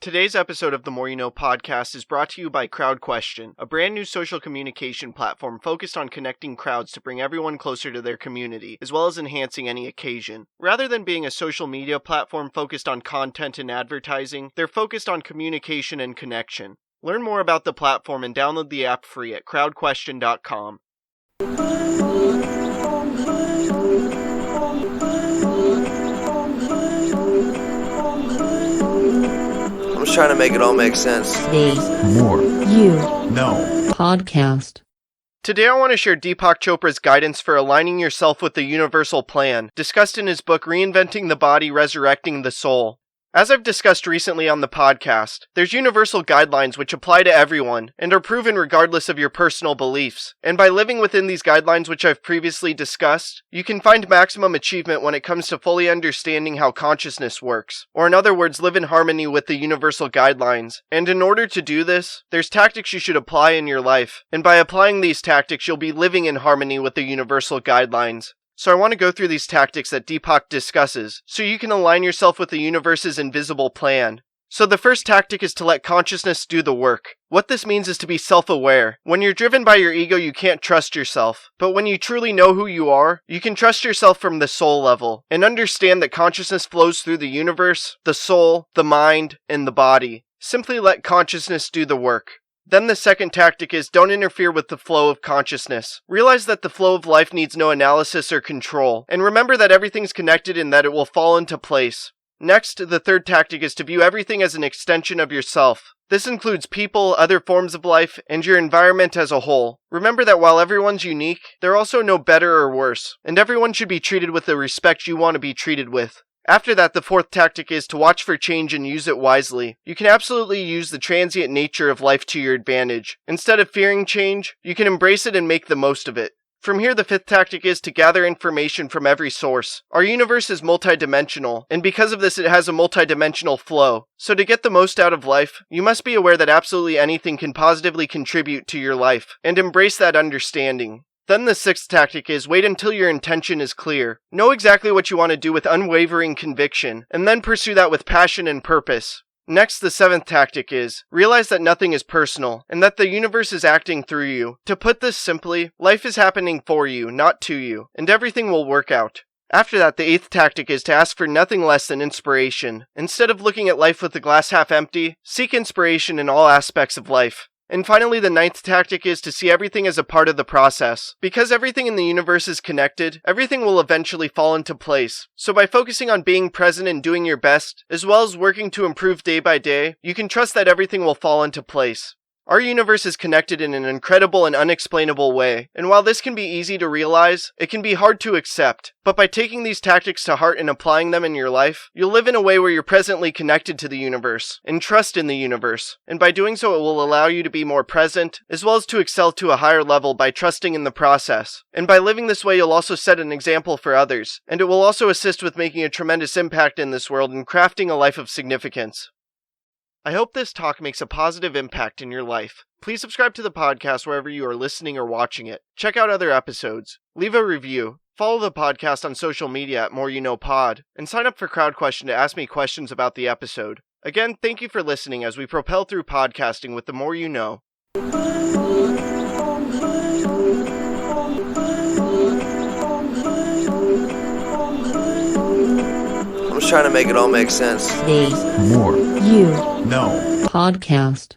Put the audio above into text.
Today's episode of the More You Know podcast is brought to you by CrowdQuestion, a brand new social communication platform focused on connecting crowds to bring everyone closer to their community, as well as enhancing any occasion. Rather than being a social media platform focused on content and advertising, they're focused on communication and connection. Learn more about the platform and download the app free at crowdquestion.com. I'm just trying to make it all make sense. Today's More You Know podcast. Today I want to share Deepak Chopra's guidance for aligning yourself with the universal plan, discussed in his book Reinventing the Body, Resurrecting the Soul. As I've discussed recently on the podcast, there's universal guidelines which apply to everyone and are proven regardless of your personal beliefs. And by living within these guidelines which I've previously discussed, you can find maximum achievement when it comes to fully understanding how consciousness works. Or in other words, live in harmony with the universal guidelines. And in order to do this, there's tactics you should apply in your life. And by applying these tactics, you'll be living in harmony with the universal guidelines. So I want to go through these tactics that Deepak discusses, so you can align yourself with the universe's invisible plan. So the first tactic is to let consciousness do the work. What this means is to be self-aware. When you're driven by your ego, you can't trust yourself. But when you truly know who you are, you can trust yourself from the soul level, and understand that consciousness flows through the universe, the soul, the mind, and the body. Simply let consciousness do the work. Then the second tactic is don't interfere with the flow of consciousness. Realize that the flow of life needs no analysis or control, and remember that everything's connected and that it will fall into place. Next, the third tactic is to view everything as an extension of yourself. This includes people, other forms of life, and your environment as a whole. Remember that while everyone's unique, they're also no better or worse, and everyone should be treated with the respect you want to be treated with. After that, the fourth tactic is to watch for change and use it wisely. You can absolutely use the transient nature of life to your advantage. Instead of fearing change, you can embrace it and make the most of it. From here, the fifth tactic is to gather information from every source. Our universe is multidimensional, and because of this it has a multidimensional flow. So to get the most out of life, you must be aware that absolutely anything can positively contribute to your life, and embrace that understanding. Then the sixth tactic is wait until your intention is clear. Know exactly what you want to do with unwavering conviction, and then pursue that with passion and purpose. Next, the seventh tactic is realize that nothing is personal, and that the universe is acting through you. To put this simply, life is happening for you, not to you, and everything will work out. After that, the eighth tactic is to ask for nothing less than inspiration. Instead of looking at life with the glass half empty, seek inspiration in all aspects of life. And finally, the ninth tactic is to see everything as a part of the process. Because everything in the universe is connected, everything will eventually fall into place. So by focusing on being present and doing your best, as well as working to improve day by day, you can trust that everything will fall into place. Our universe is connected in an incredible and unexplainable way, and while this can be easy to realize, it can be hard to accept. But by taking these tactics to heart and applying them in your life, you'll live in a way where you're presently connected to the universe, and trust in the universe. And by doing so, it will allow you to be more present, as well as to excel to a higher level by trusting in the process. And by living this way, you'll also set an example for others, and it will also assist with making a tremendous impact in this world and crafting a life of significance. I hope this talk makes a positive impact in your life. Please subscribe to the podcast wherever you are listening or watching it. Check out other episodes. Leave a review. Follow the podcast on social media at More You Know Pod. And sign up for CrowdQuestion to ask me questions about the episode. Again, thank you for listening as we propel through podcasting with the More You Know. I'm just trying to make it all make sense. Today's More You Know podcast.